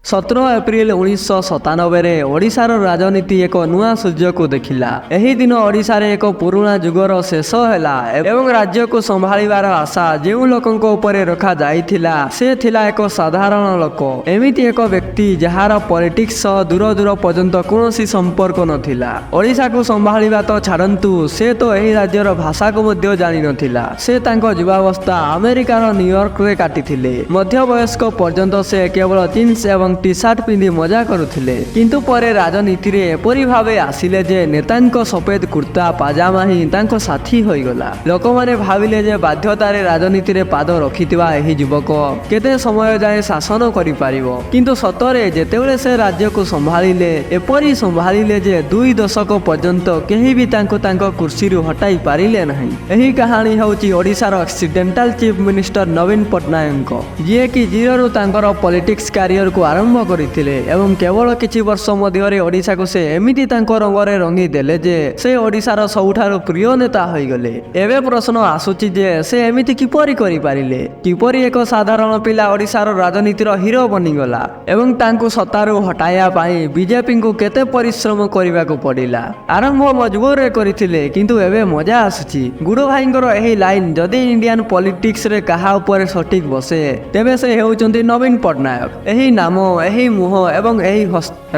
17 April 1997 ଓଡ଼ିଶାର ରାଜନୀତି ଏକ ନୂଆ ସୂର୍ଯ୍ୟକୁ ଦେଖିଲା। ଏହି ଦିନ ଓଡ଼ିଶାରେ ଏକ ପୁରୁଣା ଯୁଗର ଶେଷ ହେଲା ଏବଂ ରାଜ୍ୟକୁ ସମ୍ଭାଳିବାର ଆଶା ଯେଉଁ ଲୋକଙ୍କ ଉପରେ ରଖାଯାଇଥିଲା ସେ ଥିଲା ଏକ ସାଧାରଣ ଲୋକ। ଏମିତି ଏକ ବ୍ୟକ୍ତି ଯାହାର ପଲିଟିକ୍ସ ସହ ଦୂର ଦୂର ପର୍ଯ୍ୟନ୍ତ କୌଣସି ସମ୍ପର୍କ ନଥିଲା। ଓଡ଼ିଶାକୁ ସମ୍ଭାଳିବା ତ ଛାଡ଼ନ୍ତୁ, ସେ ତ ଏହି ରାଜ୍ୟର ଭାଷାକୁ ମଧ୍ୟ ଜାଣିନଥିଲା। ସେ ତାଙ୍କ ଯୁବାବସ୍ଥା ଆମେରିକାର ନ୍ୟୁୟର୍କରେ କାଟିଥିଲେ। ମଧ୍ୟବୟସ୍କ ପର୍ଯ୍ୟନ୍ତ ସେ କେବଳ ଜିନ୍ସ ଏବଂ ଟି ସାର୍ଟ ପିନ୍ଧି ମଜା କରୁଥିଲେ। କିନ୍ତୁ ପରେ ରାଜନୀତିରେ ଏପରି ଭାବେ ଆସିଲେ ଯେ ନେତାଙ୍କ ସଫେଦ କୁର୍ତ୍ତା ପାଜାମା ହିଁ ତାଙ୍କ ସାଥୀ ହୋଇଗଲା। ଲୋକମାନେ ଭାବିଲେ ଯେ ବାଧ୍ୟତାରେ ରାଜନୀତିରେ ପାଦ ରଖିଥିବା ଏହି ଯୁବକ କେତେ ସମୟ ଯାଏଁ ଶାସନ କରିପାରିବ। କିନ୍ତୁ ସତରେ ଯେତେବେଳେ ସେ ରାଜ୍ୟକୁ ସମ୍ଭାଳିଲେ, ଏପରି ସମ୍ଭାଳିଲେ ଯେ 2 ଦଶକ ପର୍ଯ୍ୟନ୍ତ କେହି ବି ତାଙ୍କୁ ତାଙ୍କ କୁର୍ସିରୁ ହଟାଇ ପାରିଲେ ନାହିଁ। ଏହି କାହାଣୀ ହେଉଛି ଓଡ଼ିଶାର ଆକ୍ସିଡେଣ୍ଟାଲ ଚିଫ ମିନିଷ୍ଟର ନବୀନ ପଟ୍ଟନାୟକଙ୍କ, ଯିଏକି ଜିରୋରୁ ତାଙ୍କର ପଲିଟିକ୍ସ କ୍ୟାରିୟରକୁ ଆରମ୍ଭ କରିଥିଲେ ଏବଂ କେବଳ କିଛି ବର୍ଷ ମଧ୍ୟରେ ଓଡ଼ିଶାକୁ ସେ ଏମିତି ତାଙ୍କ ରଙ୍ଗରେ ରଙ୍ଗି ଦେଲେ ଯେ ସେ ଓଡ଼ିଶାର ସବୁଠାରୁ ପ୍ରିୟ ନେତା ହୋଇଗଲେ। ଏବେ ପ୍ରଶ୍ନ ଆସୁଛି ଯେ ସେ ଏମିତି କିପରି କରିପାରିଲେ? କିପରି ଏକ ସାଧାରଣ ପିଲା ଓଡ଼ିଶାର ରାଜନୀତିର ହିରୋ ବନିଗଲା ଏବଂ ତାଙ୍କୁ ସତ୍ତାରୁ ହଟାଇବା ପାଇଁ ବିଜେପିଙ୍କୁ କେତେ ପରିଶ୍ରମ କରିବାକୁ ପଡ଼ିଲା। ଆରମ୍ଭ ମଜବୁରରେ କରିଥିଲେ, କିନ୍ତୁ ଏବେ ମଜା ଆସୁଛି। ଗୁଡୁ ଭାଇଙ୍କର ଏହି ଲାଇନ ଯଦି ଇଣ୍ଡିଆନ ପଲିଟିକ୍ସରେ କାହା ଉପରେ ସଠିକ ବସେ ତେବେ ସେ ହେଉଛନ୍ତି ନବୀନ ପଟ୍ଟନାୟକ। ଏହି ନାମ, ଏହି ମୁହଁ ଏବଂ ଏହି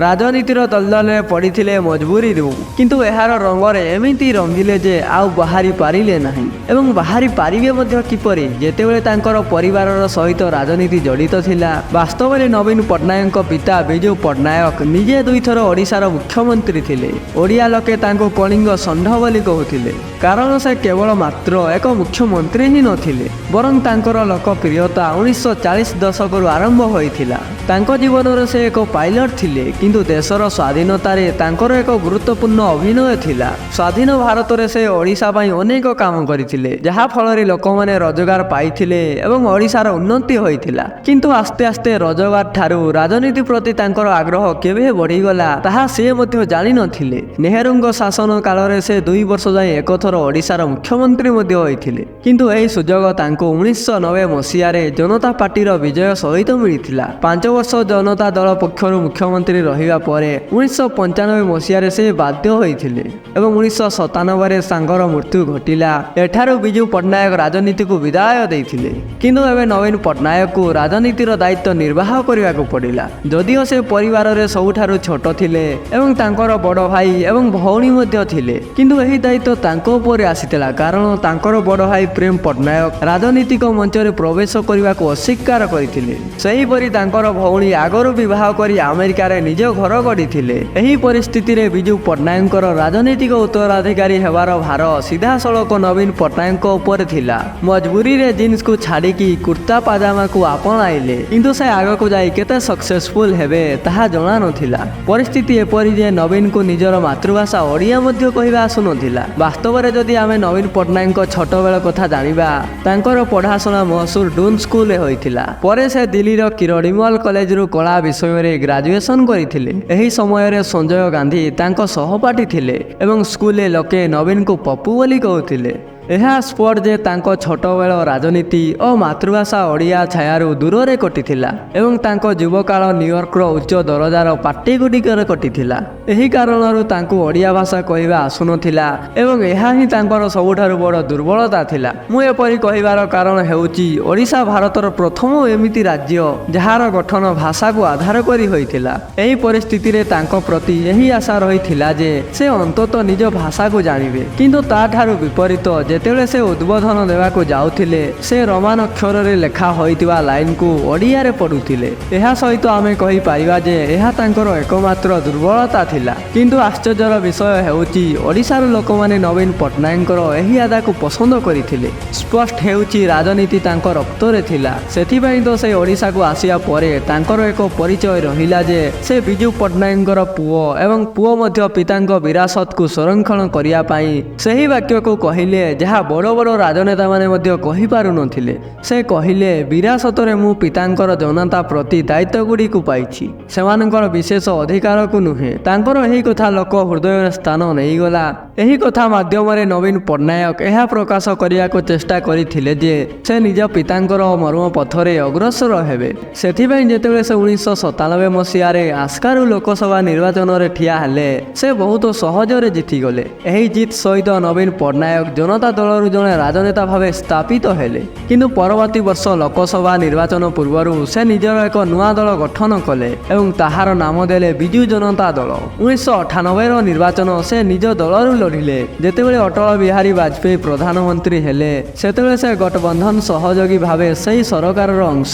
ରାଜନୀତିର ଦଲଦଲରେ ପଡ଼ିଥିଲେ ମଜବୁରୀରୁ, କିନ୍ତୁ ଏହାର ରଙ୍ଗରେ ଏମିତି ରଙ୍ଗିଲେ ଯେ ଆଉ ବାହାରି ପାରିଲେ ନାହିଁ। ଏବଂ ବାହାରି ପାରିବେ ମଧ୍ୟ କିପରି ଯେତେବେଳେ ତାଙ୍କର ପରିବାରର ସହିତ ରାଜନୀତି ଜଡ଼ିତ ଥିଲା। ବାସ୍ତବରେ ନବୀନ ପଟ୍ଟନାୟକଙ୍କ ପିତା ବିଜୁ ପଟ୍ଟନାୟକ ନିଜେ 2 ଥର ଓଡ଼ିଶାର ମୁଖ୍ୟମନ୍ତ୍ରୀ ଥିଲେ। ଓଡ଼ିଆ ଲୋକେ ତାଙ୍କୁ କଳିଙ୍ଗ ଷଣ୍ଢ ବୋଲି କହୁଥିଲେ, କାରଣ ସେ କେବଳ ମାତ୍ର ଏକ ମୁଖ୍ୟମନ୍ତ୍ରୀ ହିଁ ନଥିଲେ, ବରଂ ତାଙ୍କର ଲୋକପ୍ରିୟତା 1940 ଦଶକରୁ ଆରମ୍ଭ ହୋଇଥିଲା। ତାଙ୍କ ଜୀବନରେ ସେ ଏକ ପାଇଲଟ ଥିଲେ, କିନ୍ତୁ ଦେଶର ସ୍ୱାଧୀନତାରେ ତାଙ୍କର ଏକ ଗୁରୁତ୍ୱପୂର୍ଣ୍ଣ ଅଭିନୟ ଥିଲା। ସ୍ୱାଧୀନ ଭାରତରେ ସେ ଓଡ଼ିଶା ପାଇଁ ଅନେକ କାମ କରିଥିଲେ, ଯାହା ଫଳରେ ଲୋକମାନେ ରୋଜଗାର ପାଇଥିଲେ ଏବଂ ଓଡ଼ିଶାର ଉନ୍ନତି ହୋଇଥିଲା। କିନ୍ତୁ ଆସ୍ତେ ଆସ୍ତେ ରୋଜଗାର ଠାରୁ ରାଜନୀତି ପ୍ରତି ତାଙ୍କର ଆଗ୍ରହ କେବେ ବଢ଼ିଗଲା ତାହା ସେ ମଧ୍ୟ ଜାଣିନଥିଲେ। ନେହେରୁଙ୍କ ଶାସନ କାଳରେ ସେ 2 ବର୍ଷ ଯାଏଁ ଏକଥର ଓଡ଼ିଶାର ମୁଖ୍ୟମନ୍ତ୍ରୀ ମଧ୍ୟ ହୋଇଥିଲେ। କିନ୍ତୁ ଏହି ସୁଯୋଗ ତାଙ୍କୁ 1990 ମସିହାରେ ଜନତା ପାର୍ଟିର ବିଜୟ ସହିତ ମିଳିଥିଲା। 5 ବର୍ଷ ଜନତା ଦଳ ପକ୍ଷରୁ ମୁଖ୍ୟମନ୍ତ୍ରୀ ରହିବା ପରେ 1995 ମସିହାରେ ସେ ବାଧ୍ୟ ହୋଇଥିଲେ ଏବଂ 1997ରେ ସାଙ୍ଗର ମୃତ୍ୟୁ ଘଟିଲା। ଏଠାରୁ ବିଜୁ ପଟ୍ଟନାୟକ ରାଜନୀତିକୁ ବିଦାୟ ଦେଇଥିଲେ। କିନ୍ତୁ ଏବେ ନବୀନ ପଟ୍ଟନାୟକଙ୍କୁ ରାଜନୀତିର ଦାୟିତ୍ୱ ନିର୍ବାହ କରିବାକୁ ପଡ଼ିଲା। ଯଦିଓ ସେ ପରିବାରରେ ସବୁଠାରୁ ଛୋଟ ଥିଲେ ଏବଂ ତାଙ୍କର ବଡ଼ ଭାଇ ଏବଂ ଭଉଣୀ ମଧ୍ୟ ଥିଲେ, କିନ୍ତୁ ଏହି ଦାୟିତ୍ୱ ତାଙ୍କ ଉପରେ ଆସିଥିଲା କାରଣ ତାଙ୍କର ବଡ଼ ଭାଇ ପ୍ରେମ ପଟ୍ଟନାୟକ ରାଜନୀତିକ ମଞ୍ଚରେ ପ୍ରବେଶ କରିବାକୁ ଅସ୍ୱୀକାର କରିଥିଲେ। ସେହିପରି ତାଙ୍କର ଭଉଣୀ ଆଗରୁ ବିବାହ କରି ଆମେରିକାରେ ନିଜ ଘର ଗଢ଼ିଥିଲେ। ଏହି ପରିସ୍ଥିତିରେ ବିଜୁ ପଟ୍ଟନାୟକଙ୍କର ରାଜନୈତିକ ଉତ୍ତରାଧିକାରୀ ହେବାର ଭାର ସିଧାସଳଖ ନବୀନ ପଟ୍ଟନାୟକଙ୍କ ଉପରେ ଥିଲା। ମଜବୁରୀରେ ଜିନ୍ସକୁ ଛାଡ଼ିକି କୁର୍ତ୍ତା ପାଜାମାକୁ ଆପଣାଇଲେ, କିନ୍ତୁ ସେ ଆଗକୁ ଯାଇ କେତେ ସକ୍ସେସଫୁଲ ହେବେ ତାହା ଜଣା ନଥିଲା। ପରିସ୍ଥିତି ଏପରି ଯେ ନବୀନଙ୍କୁ ନିଜର ମାତୃଭାଷା ଓଡ଼ିଆ ମଧ୍ୟ କହିବା ଆସୁନଥିଲା। ବାସ୍ତବରେ ଯଦି ଆମେ ନବୀନ ପଟ୍ଟନାୟକଙ୍କ ଛୋଟବେଳ କଥା ଜାଣିବା, ତାଙ୍କର ପଢ଼ାଶୁଣା ମହସୁର ଡୁନ୍ ସ୍କୁଲରେ ହୋଇଥିଲା। ପରେ ସେ ଦିଲ୍ଲୀର କିରଡ଼ିମଲ କଲେଜରୁ କଳା ବିଷୟରେ ଗ୍ରାଜୁଏସନ କରିଥିଲେ। ଏହି ସମୟରେ ସଞ୍ଜୟ ଗାନ୍ଧୀ ତାଙ୍କ ସହପାଠୀ ଥିଲେ ଏବଂ ସ୍କୁଲରେ ଲୋକେ ନବୀନଙ୍କୁ ପପୁ ବୋଲି କହୁଥିଲେ। ଏହା ସ୍ପଷ୍ଟ ଯେ ତାଙ୍କ ଛୋଟବେଳ ରାଜନୀତି ଓ ମାତୃଭାଷା ଓଡ଼ିଆ ଛାୟାରୁ ଦୂରରେ କଟିଥିଲା ଏବଂ ତାଙ୍କ ଯୁବକାଳ ନ୍ୟୁୟର୍କର ଉଚ୍ଚ ଦରଜାର ପାର୍ଟିଗୁଡ଼ିକରେ କଟିଥିଲା। ଏହି କାରଣରୁ ତାଙ୍କୁ ଓଡ଼ିଆ ଭାଷା କହିବା ଆସୁନଥିଲା ଏବଂ ଏହା ହିଁ ତାଙ୍କର ସବୁଠାରୁ ବଡ଼ ଦୁର୍ବଳତା ଥିଲା। ମୁଁ ଏପରି କହିବାର କାରଣ ହେଉଛି ଓଡ଼ିଶା ଭାରତର ପ୍ରଥମ ଏମିତି ରାଜ୍ୟ ଯାହାର ଗଠନ ଭାଷାକୁ ଆଧାର କରି ହୋଇଥିଲା। ଏହି ପରିସ୍ଥିତିରେ ତାଙ୍କ ପ୍ରତି ଏହି ଆଶା ରହିଥିଲା ଯେ ସେ ଅନ୍ତତଃ ନିଜ ଭାଷାକୁ ଜାଣିବେ। କିନ୍ତୁ ତାଠାରୁ ବିପରୀତ ଯେତେବେଳେ ସେ ଉଦ୍ବୋଧନ ଦେବାକୁ ଯାଉଥିଲେ, ସେ ରୋମାନ ଅକ୍ଷରରେ ଲେଖା ହୋଇଥିବା ଲାଇନକୁ ଓଡ଼ିଆରେ ପଢ଼ୁଥିଲେ। ଏହା ସହିତ ଆମେ କହିପାରିବା ଯେ ଏହା ତାଙ୍କର ଏକମାତ୍ର ଦୁର୍ବଳତା ଥିଲା। କିନ୍ତୁ ଆଶ୍ଚର୍ଯ୍ୟର ବିଷୟ ହେଉଛି ଓଡ଼ିଶାର ଲୋକମାନେ ନବୀନ ପଟ୍ଟନାୟକଙ୍କର ଏହି ଆଦାକୁ ପସନ୍ଦ କରିଥିଲେ। ସ୍ପଷ୍ଟ ହେଉଛି ରାଜନୀତି ତାଙ୍କ ରକ୍ତରେ ଥିଲା। ସେଥିପାଇଁ ତ ସେ ଓଡ଼ିଶାକୁ ଆସିବା ପରେ ତାଙ୍କର ଏକ ପରିଚୟ ରହିଲା ଯେ ସେ ବିଜୁ ପଟ୍ଟନାୟକଙ୍କର ପୁଅ ଏବଂ ପୁଅ ମଧ୍ୟ ପିତାଙ୍କ ବିରାସତକୁ ସଂରକ୍ଷଣ କରିବା ପାଇଁ ସେହି ବାକ୍ୟକୁ କହିଲେ ଯାହା ବଡ଼ ବଡ଼ ରାଜନେତାମାନେ ମଧ୍ୟ କହିପାରୁନଥିଲେ। ସେ କହିଲେ, ବିରାସତରେ ମୁଁ ପିତାଙ୍କର ଜନତା ପ୍ରତି ଦାୟିତ୍ୱଗୁଡ଼ିକୁ ପାଇଛି, ସେମାନଙ୍କର ବିଶେଷ ଅଧିକାରକୁ ନୁହେଁ। ତାଙ୍କର ଏହି କଥା ଲୋକ ହୃଦୟରେ ସ୍ଥାନ ନେଇଗଲା ଏହି କଥା ମାଧ୍ୟମରେ ନବୀନ ପଟ୍ଟନାୟକ ଏହା ପ୍ରକାଶ କରିବାକୁ ଚେଷ୍ଟା କରିଥିଲେ ଯେ ସେ ନିଜ ପିତାଙ୍କର ମର୍ମ ପଥରେ ଅଗ୍ରସର ହେବେ। ସେଥିପାଇଁ ଯେତେବେଳେ ସେ 1997 ମସିହାରେ ଆସ୍କାରୁ ଲୋକସଭା ନିର୍ବାଚନରେ ଠିଆ ହେଲେ ସେ ବହୁତ ସହଜରେ ଜିତିଗଲେ। ଏହି ଜିତ୍ ସହିତ ନବୀନ ପଟ୍ଟନାୟକ ଜନତା ଦଳରୁ ଜଣେ ରାଜନେତା ଭାବେ ସ୍ଥାପିତ ହେଲେ। କିନ୍ତୁ ପରବର୍ତ୍ତୀ ବର୍ଷ ଲୋକସଭା ନିର୍ବାଚନ ପୂର୍ବରୁ ସେ ନିଜର ଏକ ନୂଆ ଦଳ ଗଠନ କଲେ ଏବଂ ତାହାର ନାମ ଦେଲେ ବିଜୁ ଜନତା ଦଳ। 1998ର ନିର୍ବାଚନ ସେ ନିଜ ଦଳରୁ ଲଢ଼ିଲେ। ଯେତେବେଳେ ଅଟଳ ବିହାରୀ ବାଜପେୟୀ ପ୍ରଧାନମନ୍ତ୍ରୀ ହେଲେ ସେତେବେଳେ ସେ ଗଠବନ୍ଧନ ସହଯୋଗୀ ଭାବେ ସେହି ସରକାରର ଅଂଶ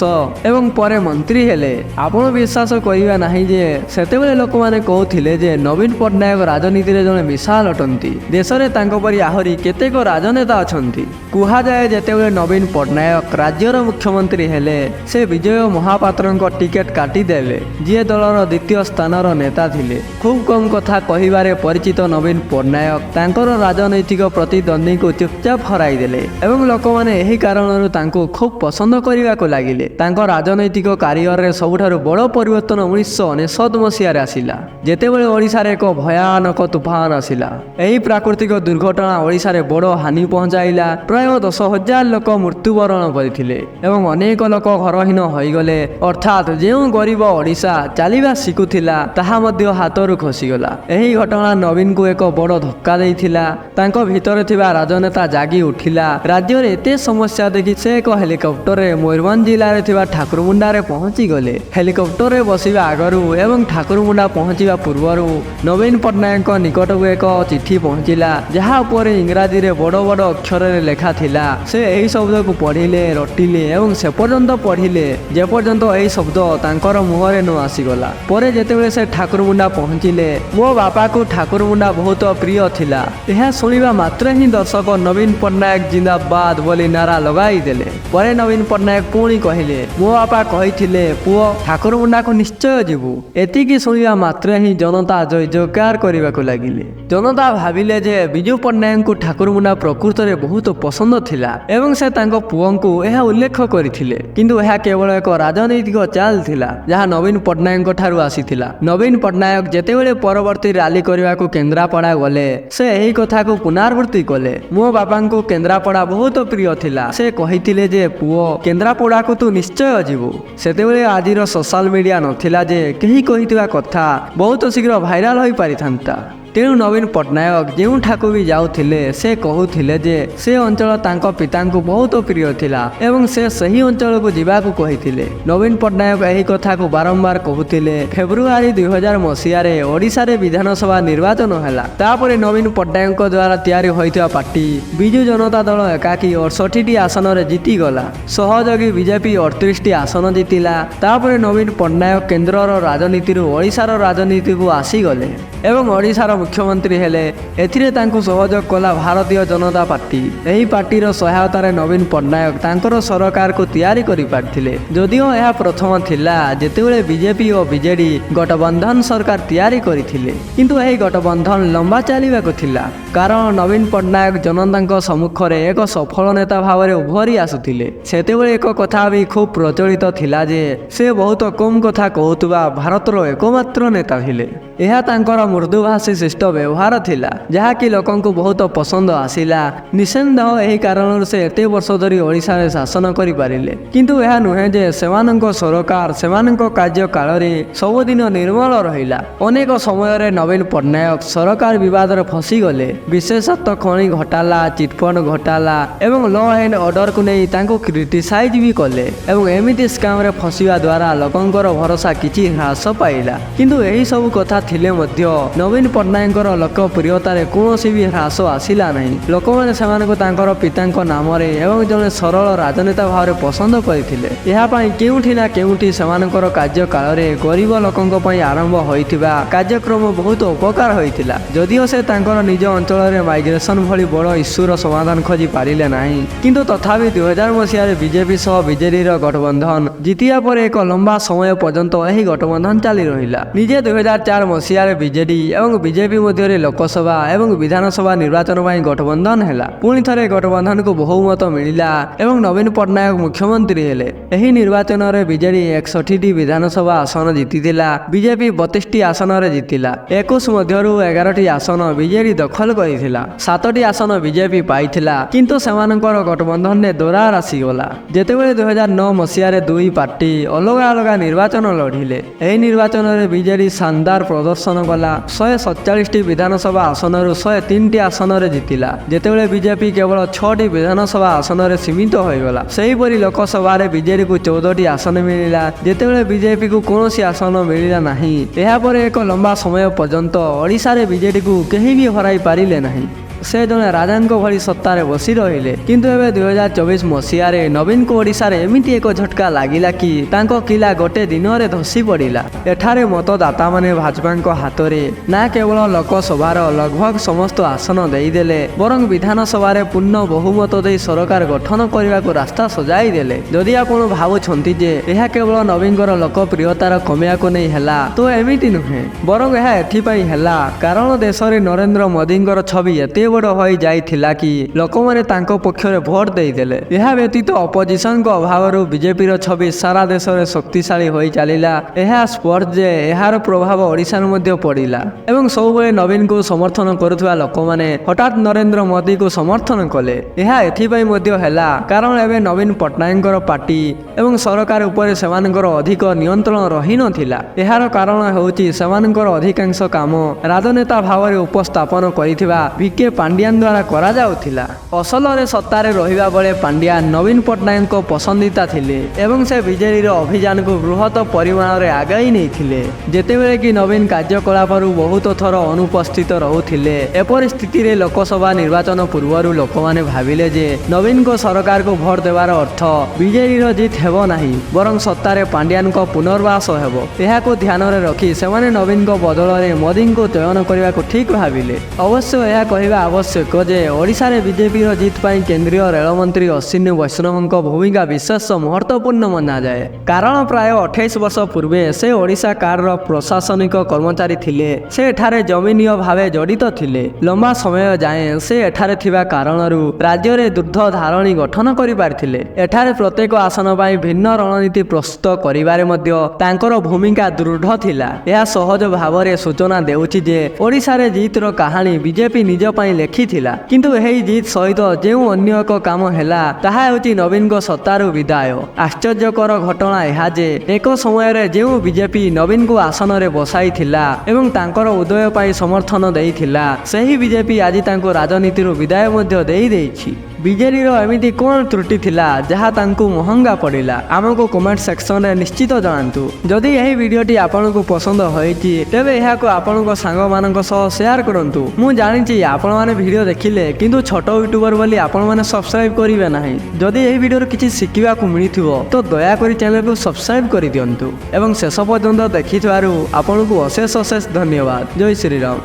ଏବଂ ପରେ ମନ୍ତ୍ରୀ ହେଲେ। ଆପଣ ବିଶ୍ୱାସ କରିବା ନାହିଁ ଯେ ସେତେବେଳେ ଲୋକମାନେ କହୁଥିଲେ ଯେ ନବୀନ ପଟ୍ଟନାୟକ ରାଜନୀତିରେ ଜଣେ ମିସାଲ ଅଟନ୍ତି। ଦେଶରେ ତାଙ୍କ ପରି ଆହୁରି କେତେକ ରାଜନେତା ଅଛନ୍ତି। କୁହାଯାଏ ଯେତେବେଳେ ନବୀନ ପଟ୍ଟନାୟକ ରାଜ୍ୟର ମୁଖ୍ୟମନ୍ତ୍ରୀ ହେଲେ ସେ ବିଜୟ ମହାପାତ୍ରଙ୍କ ଟିକେଟ କାଟିଦେଲେ, ଯିଏ ଦଳର ଦ୍ୱିତୀୟ ସ୍ଥାନର ନେତା ଥିଲେ। ଖୁବ୍ କମ୍ କଥା କହିବାରେ ପରିଚିତ ନବୀନ ପଟ୍ଟନାୟକ ତାଙ୍କର ରାଜନୈତିକ ପ୍ରତିଦ୍ୱନ୍ଦ୍ୱୀଙ୍କୁ ଚୁପଚାପ ହରାଇଦେଲେ ଏବଂ ଲୋକମାନେ ଏହି କାରଣରୁ ତାଙ୍କୁ ଖୁବ୍ ପସନ୍ଦ କରିବାକୁ ଲାଗିଲେ। ତାଙ୍କ ରାଜନୈତିକ କ୍ୟାରିୟରରେ ସବୁଠାରୁ ବଡ଼ ପରିବର୍ତ୍ତନ 1999 ମସିହାରେ ଆସିଲା, ଯେତେବେଳେ ଓଡ଼ିଶାରେ ଏକ ଭୟାନକ ତୁଫାନ ଆସିଲା। ଏହି ପ୍ରାକୃତିକ ଦୁର୍ଘଟଣା ଓଡ଼ିଶାରେ ବଡ଼ ହାନି ପହଞ୍ଚାଇଲା। ପ୍ରାୟ 10,000 ଲୋକ ମୃତ୍ୟୁବରଣ କରିଥିଲେ ଏବଂ ଅନେକ ଲୋକ ଘରହୀନ ହୋଇଗଲେ। ଅର୍ଥାତ୍ ଯେଉଁ ଗରିବ ଓଡ଼ିଶା ଚାଲିବା ଶିଖୁଥିଲା ତାହା ମଧ୍ୟ ହାତରୁ ଖସିଗଲା। ଏହି ଘଟଣା ନବୀନଙ୍କୁ ଏକ ବଡ଼ ଧକ୍କା ଦେଇଥିଲା। ତାଙ୍କ ଭିତରେ ଥିବା ରାଜନେତା ଜାଗି ଉଠିଲା। ରାଜ୍ୟରେ ଏତେ ସମସ୍ୟା ଦେଖି ସେ ଏକ ହେଲିକପ୍ଟରରେ ମୟୂରଭଞ୍ଜ ଜିଲ୍ଲାରେ ଥିବା ଠାକୁରମୁଣ୍ଡାରେ ପହଞ୍ଚିଗଲେ। ହେଲିକପ୍ଟରରେ ବସିବା ଆଗରୁ ଏବଂ ଠାକୁରମୁଣ୍ଡା ପହଞ୍ଚିବା ପୂର୍ବରୁ ନବୀନ ପଟ୍ଟନାୟକଙ୍କ ନିକଟକୁ ଏକ ଚିଠି ପହଞ୍ଚିଲା, ଯାହା ଉପରେ ଇଂରାଜୀରେ ବଡ଼ ବଡ଼ ଅକ୍ଷରରେ ଲେଖା ଥିଲା। ସେ ଏହି ଶବ୍ଦକୁ ପଢ଼ିଲେ, ରଟିଲେ ଏବଂ ସେ ପର୍ଯ୍ୟନ୍ତ ପଢ଼ିଲେ ଯେପର୍ଯ୍ୟନ୍ତ ଏହି ଶବ୍ଦ ତାଙ୍କର ମୁହଁରେ ନ ଆସିଗଲା। ପରେ ଯେତେବେଳେ ସେ ଠାକୁରମୁଣ୍ଡା ପହଞ୍ଚିଲେ, ମୋ ବାପାକୁ ଠାକୁରମୁଣ୍ଡା ବହୁତ ପ୍ରିୟ ଥିଲା। ଏହା ଶୁଣିବା ମାତ୍ରେ ହିଁ ଦର୍ଶକ ନବୀନ ପଟ୍ଟନାୟକ ଜିନ୍ଦାବାଦ ବୋଲି ନାରା ଲଗାଇଦେଲେ। ପରେ ନବୀନ ପଟ୍ଟନାୟକ ପୁଣି କହିଲେ, ମୋ ବାପା କହିଥିଲେ ପୁଅ ଠାକୁରମୁଣ୍ଡାକୁ ନିଶ୍ଚୟ ଯିବୁ। ଏତିକି ଶୁଣିବା ମାତ୍ରେ ହିଁ ଜନତା ଜୟ ଜୟକାର କରିବାକୁ ଲାଗିଲେ। ଜନତା ଭାବିଲେ ଯେ ବିଜୁ ପଟ୍ଟନାୟକଙ୍କୁ ଠାକୁରମୁଣ୍ଡା ପ୍ରକୃତରେ ବହୁତ ପସନ୍ଦ ଥିଲା ଏବଂ ସେ ତାଙ୍କ ପୁଅଙ୍କୁ ଏହା ଉଲ୍ଲେଖ କରିଥିଲେ। କିନ୍ତୁ ଏହା କେବଳ ଏକ ରାଜନୈତିକ ଚାଲ ଥିଲା ଯାହା ନବୀନ ପଟ୍ଟନାୟକଙ୍କ ଠାରୁ ଆସିଥିଲା। ନବୀନ ପଟ୍ଟନାୟକ ଯେତେବେଳେ ପରବର୍ତ୍ତୀ ରାଲି କରିବାକୁ କେନ୍ଦ୍ରାପଡ଼ା ଗଲେ ସେ ଏହି କଥାକୁ ପୁନରାବୃତ୍ତି କଲେ। ମୋ ବାପାଙ୍କୁ କେନ୍ଦ୍ରାପଡ଼ା ବହୁତ ପ୍ରିୟ ଥିଲା। ସେ କହିଥିଲେ ଯେ ପୁଅ କେନ୍ଦ୍ରାପଡ଼ାକୁ ତୁ ନିଶ୍ଚୟ ଯିବୁ। ସେତେବେଳେ ଆଜିର ସୋଶାଲ ମିଡ଼ିଆ ନଥିଲା ଯେ କେହି କହିଥିବା କଥା ବହୁତ ଶୀଘ୍ର ଭାଇରାଲ ହୋଇପାରିଥାନ୍ତା। ତେଣୁ ନବୀନ ପଟ୍ଟନାୟକ ଯେଉଁଠାକୁ ବି ଯାଉଥିଲେ ସେ କହୁଥିଲେ ଯେ ସେ ଅଞ୍ଚଳ ତାଙ୍କ ପିତାଙ୍କୁ ବହୁତ ପ୍ରିୟ ଥିଲା ଏବଂ ସେ ସେହି ଅଞ୍ଚଳକୁ ଯିବାକୁ କହିଥିଲେ। ନବୀନ ପଟ୍ଟନାୟକ ଏହି କଥାକୁ ବାରମ୍ବାର କହୁଥିଲେ। ଫେବୃଆରୀ 2000 ମସିହାରେ ଓଡ଼ିଶାରେ ବିଧାନସଭା ନିର୍ବାଚନ ହେଲା। ତାପରେ ନବୀନ ପଟ୍ଟନାୟକଙ୍କ ଦ୍ୱାରା ତିଆରି ହୋଇଥିବା ପାର୍ଟି ବିଜୁ ଜନତା ଦଳ ଏକାକୀ 68ଟି ଆସନରେ ଜିତିଗଲା। ସହଯୋଗୀ ବିଜେପି 38ଟି ଆସନ ଜିତିଲା। ତାପରେ ନବୀନ ପଟ୍ଟନାୟକ କେନ୍ଦ୍ରର ରାଜନୀତିରୁ ଓଡ଼ିଶାର ରାଜନୀତିକୁ ଆସିଗଲେ ଏବଂ ଓଡ଼ିଶାର ମୁଖ୍ୟମନ୍ତ୍ରୀ ହେଲେ। ଏଥିରେ ତାଙ୍କୁ ସହଯୋଗ କଲା ଭାରତୀୟ ଜନତା ପାର୍ଟି। ଏହି ପାର୍ଟିର ସହାୟତାରେ ନବୀନ ପଟ୍ଟନାୟକ ତାଙ୍କର ସରକାରକୁ ତିଆରି କରିପାରିଥିଲେ। ଯଦିଓ ଏହା ପ୍ରଥମ ଥିଲା ଯେତେବେଳେ ବିଜେପି ଓ ବିଜେଡି ଗଠବନ୍ଧନ ସରକାର ତିଆରି କରିଥିଲେ, କିନ୍ତୁ ଏହି ଗଠବନ୍ଧନ ଲମ୍ବା ଚାଲିବାକୁ ଥିଲା କାରଣ ନବୀନ ପଟ୍ଟନାୟକ ଜନତାଙ୍କ ସମ୍ମୁଖରେ ଏକ ସଫଳ ନେତା ଭାବରେ ଉଭରି ଆସୁଥିଲେ। ସେତେବେଳେ ଏକ କଥା ବି ଖୁବ୍ ପ୍ରଚଳିତ ଥିଲା ଯେ ସେ ବହୁତ କମ୍ କଥା କହୁଥିବା ଭାରତର ଏକମାତ୍ର ନେତା ଥିଲେ। ଏହା ତାଙ୍କର ମୃଦୁଭାଷୀ ଶିଷ୍ଟ ବ୍ୟବହାର ଥିଲା ଯାହାକି ଲୋକଙ୍କୁ ବହୁତ ପସନ୍ଦ ଆସିଲା। ନିଃସନ୍ଦେହ ଏହି କାରଣରୁ ସେ ଏତେ ବର୍ଷ ଧରି ଓଡ଼ିଶାରେ ଶାସନ କରିପାରିଲେ। କିନ୍ତୁ ଏହା ନୁହେଁ ଯେ ସେମାନଙ୍କ ସରକାର ସେମାନଙ୍କ କାର୍ଯ୍ୟକାଳରେ ସବୁଦିନ ନିର୍ମଳ ରହିଲା। ଅନେକ ସମୟରେ ନବୀନ ପଟ୍ଟନାୟକ ସରକାର ବିବାଦରେ ଫସିଗଲେ। ବିଶେଷତଃ ଖଣି ଘୋଟାଲା, ଚିଟଫଣ୍ଡ ଘୋଟାଲା ଏବଂ ଲ ଆଣ୍ଡ ଅର୍ଡରକୁ ନେଇ ତାଙ୍କୁ କ୍ରିଟିସାଇଜ ବି କଲେ ଏବଂ ଏମିତି ସ୍କାମରେ ଫସିବା ଦ୍ୱାରା ଲୋକଙ୍କର ଭରସା କିଛି ହ୍ରାସ ପାଇଲା। କିନ୍ତୁ ଏହି ସବୁ କଥା ଥିଲେ ମଧ୍ୟ ନବୀନ ପଟ୍ଟନାୟକଙ୍କର ଲୋକପ୍ରିୟତାରେ କୌଣସି ବି ହ୍ରାସ ଆସିଲା ନାହିଁ। ଲୋକମାନେ ସେମାନଙ୍କୁ ତାଙ୍କର ପିତାଙ୍କ ନାମରେ ଏବଂ ଜଣେ ସରଳ ରାଜନେତା ଭାବରେ ପସନ୍ଦ କରିଥିଲେ। ଏହା ପାଇଁ କେଉଁଠି ନା କେଉଁଠି ସେମାନଙ୍କର କାର୍ଯ୍ୟକାଳରେ ଗରିବ ଲୋକଙ୍କ ପାଇଁ ଆରମ୍ଭ ହୋଇଥିବା କାର୍ଯ୍ୟକ୍ରମ ବହୁତ ଉପକାର ହୋଇଥିଲା। ଯଦିଓ ସେ ତାଙ୍କର ନିଜ ଅଞ୍ଚଳରେ ମାଇଗ୍ରେସନ ଭଳି ବଡ଼ ଇସ୍ୟୁର ସମାଧାନ ଖୋଜି ପାରିଲେ ନାହିଁ, କିନ୍ତୁ ତଥାପି 2000 ମସିହାରେ ବିଜେପି ସହ ବିଜେଡିର ଗଠବନ୍ଧନ ଜିତିବା ପରେ ଏକ ଲମ୍ବା ସମୟ ପର୍ଯ୍ୟନ୍ତ ଏହି ଗଠବନ୍ଧନ ଚାଲି ରହିଲା। ନିଜେ 2004 ମସିହାରେ ବିଜେଡି ବିଜେଡି ଏବଂ ବିଜେପି ମଧ୍ୟରେ ଲୋକସଭା ଏବଂ ବିଧାନସଭା ନିର୍ବାଚନ ପାଇଁ ଗଠବନ୍ଧନ ହେଲା। ପୁଣି ଥରେ ଗଠବନ୍ଧନକୁ ବହୁମତ ମିଳିଲା ଏବଂ ନବୀନ ପଟ୍ଟନାୟକ ମୁଖ୍ୟମନ୍ତ୍ରୀ ହେଲେ। ଏହି ନିର୍ବାଚନରେ ବିଜେଡି 61ଟି ବିଧାନସଭା ଆସନ ଜିତିଥିଲା, ବିଜେପି 32ଟି ଆସନରେ ଜିତିଲା। 21 ମଧ୍ୟରୁ 11ଟି ଆସନ ବିଜେଡି ଦଖଲ କରିଥିଲା, 7ଟି ଆସନ ବିଜେପି ପାଇଥିଲା। କିନ୍ତୁ ସେମାନଙ୍କର ଗଠବନ୍ଧନରେ ଦରାର ଆସିଗଲା ଯେତେବେଳେ 2009 ମସିହାରେ ଦୁଇ ପାର୍ଟି ଅଲଗା ଅଲଗା ନିର୍ବାଚନ ଲଢ଼ିଲେ। ଏହି ନିର୍ବାଚନରେ ବିଜେଡି ଶାନଦାର ପ୍ରଦର୍ଶନ କଲା, 147ଟି ବିଧାନସଭା ଆସନରୁ 103ଟି ଆସନରେ ଜିତିଲା, ଯେତେବେଳେ ବିଜେପି କେବଳ 6ଟି ବିଧାନସଭା ଆସନରେ ସୀମିତ ହୋଇଗଲା। ସେହିପରି ଲୋକସଭାରେ ବିଜେଡିକୁ 14ଟି ଆସନ ମିଳିଲା, ଯେତେବେଳେ ବିଜେପିକୁ କୌଣସି ଆସନ ମିଳିଲା ନାହିଁ। ଏହାପରେ ଏକ ଲମ୍ବା ସମୟ ପର୍ଯ୍ୟନ୍ତ ଓଡ଼ିଶାରେ ବିଜେଡିକୁ କେହି ବି ହରାଇ ପାରିଲେ ନାହିଁ। ସେ ଜଣେ ରାଜାଙ୍କ ଭଳି ସତ୍ତାରେ ବସି ରହିଲେ। କିନ୍ତୁ ଏବେ 2024 ମସିହାରେ ନବୀନଙ୍କୁ ଓଡ଼ିଶାରେ ଏମିତି ଏକ ଝଟକା ଲାଗିଲା କି ତାଙ୍କ କିଲା ଗୋଟେ ଦିନରେ ଧସି ପଡ଼ିଲା। ଏଠାରେ ମତଦାତାମାନେ ଭାଜପାଙ୍କ ହାତରେ ନା କେବଳ ଲୋକସଭାର ଲଗଭଗ ସମସ୍ତ ଆସନ ଦେଇଦେଲେ, ବରଂ ବିଧାନସଭାରେ ପୂର୍ଣ୍ଣ ବହୁମତ ଦେଇ ସରକାର ଗଠନ କରିବାକୁ ରାସ୍ତା ସଜାଇ ଦେଲେ। ଯଦି ଆପଣ ଭାବୁଛନ୍ତି ଯେ ଏହା କେବଳ ନବୀନଙ୍କର ଲୋକପ୍ରିୟତାର କମିବାକୁ ନେଇ ହେଲା, ତ ଏମିତି ନୁହେଁ। ବରଂ ଏହା ଏଥିପାଇଁ ହେଲା କାରଣ ଦେଶରେ ନରେନ୍ଦ୍ର ମୋଦିଙ୍କର ଛବି ଏତେ ବଡ଼ ହୋଇ ଯାଇଥିଲା କି ଲୋକମାନେ ତାଙ୍କ ପକ୍ଷରେ ଭୋଟ ଦେଇଦେଲେ। ଏହା ବ୍ୟତୀତ ଅପୋଜିସନଙ୍କ ଅଭାବରୁ ବିଜେପିର ଛବି ସାରା ଦେଶରେ ଶକ୍ତିଶାଳୀ ହୋଇ ଚାଲିଲା। ଏହା ସ୍ପଷ୍ଟ ଯେ ଏହାର ପ୍ରଭାବ ଓଡ଼ିଶାରେ ମଧ୍ୟ ପଡ଼ିଲା ଏବଂ ସବୁବେଳେ ନବୀନଙ୍କୁ ସମର୍ଥନ କରୁଥିବା ଲୋକମାନେ ହଠାତ୍ ନରେନ୍ଦ୍ର ମୋଦିଙ୍କୁ ସମର୍ଥନ କଲେ। ଏହା ଏଥିପାଇଁ ମଧ୍ୟ ହେଲା କାରଣ ଏବେ ନବୀନ ପଟ୍ଟନାୟକଙ୍କର ପାର୍ଟି ଏବଂ ସରକାର ଉପରେ ସେମାନଙ୍କର ଅଧିକ ନିୟନ୍ତ୍ରଣ ରହିନଥିଲା। ଏହାର କାରଣ ହେଉଛି ସେମାନଙ୍କର ଅଧିକାଂଶ କାମ ରାଜନେତା ଭାବରେ ଉପସ୍ଥାପନ କରିଥିବା ଭିକେ ପାଣ୍ଡିଆନ ଦ୍ୱାରା କରାଯାଉଥିଲା। ଅସଲରେ ସତ୍ତାରେ ରହିବା ବେଳେ ପାଣ୍ଡିଆନ ନବୀନ ପଟ୍ଟନାୟକଙ୍କ ପସନ୍ଦିତା ଥିଲେ ଏବଂ ସେ ବିଜେଡିର ଅଭିଯାନକୁ ବୃହତ ପରିମାଣରେ ଆଗାଇ ନେଇଥିଲେ, ଯେତେବେଳେ କି ନବୀନ କାର୍ଯ୍ୟକଳାପରୁ ବହୁତ ଥର ଅନୁପସ୍ଥିତ ରହୁଥିଲେ। ଏପରି ସ୍ଥିତିରେ ଲୋକସଭା ନିର୍ବାଚନ ପୂର୍ବରୁ ଲୋକମାନେ ଭାବିଲେ ଯେ ନବୀନଙ୍କ ସରକାରକୁ ଭୋଟ ଦେବାର ଅର୍ଥ ବିଜେଡିର ଜିତ ହେବ ନାହିଁ, ବରଂ ସତ୍ତାରେ ପାଣ୍ଡିଆନଙ୍କ ପୁନର୍ବାସ ହେବ। ଏହାକୁ ଧ୍ୟାନରେ ରଖି ସେମାନେ ନବୀନଙ୍କ ବଦଳରେ ମୋଦିଙ୍କୁ ଚୟନ କରିବାକୁ ଠିକ୍ ଭାବିଲେ। ଅବଶ୍ୟ ଏହା କହିବା ଆବଶ୍ୟକ ଯେ ଓଡ଼ିଶାରେ ବିଜେପିର ଜିତ ପାଇଁ କେନ୍ଦ୍ରୀୟ ରେଳମନ୍ତ୍ରୀ ଅଶ୍ୱିନୀ ବୈଷ୍ଣବଙ୍କ ଭୂମିକା ବିଶେଷ ମହତ୍ତ୍ୱପୂର୍ଣ୍ଣ ମନାଯାଏ। କାରଣ ପ୍ରାୟ 28 ବର୍ଷ ପୂର୍ବେ ସେ ଓଡ଼ିଶା କାର୍ଡର ପ୍ରଶାସନିକ କର୍ମଚାରୀ ଥିଲେ। ସେ ଏଠାରେ ଜମିନୀୟ ଭାବେ ଜଡ଼ିତ ଥିଲେ। ଲମ୍ବା ସମୟ ଯାଏଁ ସେ ଏଠାରେ ଥିବା କାରଣରୁ ରାଜ୍ୟରେ ଦୁର୍ଦ୍ଧ ଧାରଣୀ ଗଠନ କରିପାରିଥିଲେ। ଏଠାରେ ପ୍ରତ୍ୟେକ ଆସନ ପାଇଁ ଭିନ୍ନ ରଣନୀତି ପ୍ରସ୍ତୁତ କରିବାରେ ମଧ୍ୟ ତାଙ୍କର ଭୂମିକା ଦୃଢ଼ ଥିଲା। ଏହା ସହଜ ଭାବରେ ସୂଚନା ଦେଉଛି ଯେ ଓଡ଼ିଶାରେ ଜିତର କାହାଣୀ ବିଜେପି ନିଜ ପାଇଁ ଲେଖିଥିଲା। କିନ୍ତୁ ଏହି ଜିତ ସହିତ ଯେଉଁ ଅନ୍ୟ ଏକ କାମ ହେଲା ତାହା ହେଉଛି ନବୀନଙ୍କ ସତ୍ତାରୁ ବିଦାୟ। ଆଶ୍ଚର୍ଯ୍ୟକର ଘଟଣା ଏହା ଯେ ଏକ ସମୟରେ ଯେଉଁ ବିଜେପି ନବୀନଙ୍କୁ ଆସନରେ ବସାଇଥିଲା ଏବଂ ତାଙ୍କର ଉଦୟ ପାଇଁ ସମର୍ଥନ ଦେଇଥିଲା, ସେହି ବିଜେପି ଆଜି ତାଙ୍କୁ ରାଜନୀତିରୁ ବିଦାୟ ମଧ୍ୟ ଦେଇଦେଇଛି। ବିଜେଡିର ଏମିତି କ'ଣ ତ୍ରୁଟି ଥିଲା ଯାହା ତାଙ୍କୁ ମହଙ୍ଗା ପଡ଼ିଲା? ଆମକୁ କମେଣ୍ଟ ସେକ୍ସନରେ ନିଶ୍ଚିତ ଜଣାନ୍ତୁ। ଯଦି ଏହି ଭିଡ଼ିଓଟି ଆପଣଙ୍କୁ ପସନ୍ଦ ହୋଇଛି ତେବେ ଏହାକୁ ଆପଣଙ୍କ ସାଙ୍ଗମାନଙ୍କ ସହ ସେୟାର କରନ୍ତୁ। ମୁଁ ଜାଣିଛି ଆପଣମାନେ ଭିଡ଼ିଓ ଦେଖିଲେ କିନ୍ତୁ ଛୋଟ ୟୁଟ୍ୟୁବର ବୋଲି ଆପଣମାନେ ସବସ୍କ୍ରାଇବ୍ କରିବେ ନାହିଁ। ଯଦି ଏହି ଭିଡ଼ିଓରୁ କିଛି ଶିଖିବାକୁ ମିଳିଥିବ ତ ଦୟାକରି ଚ୍ୟାନେଲକୁ ସବସ୍କ୍ରାଇବ୍ କରିଦିଅନ୍ତୁ ଏବଂ ଶେଷ ପର୍ଯ୍ୟନ୍ତ ଦେଖିଥିବାରୁ ଆପଣଙ୍କୁ ଅଶେଷ ଅଶେଷ ଧନ୍ୟବାଦ। ଜୟ ଶ୍ରୀରାମ।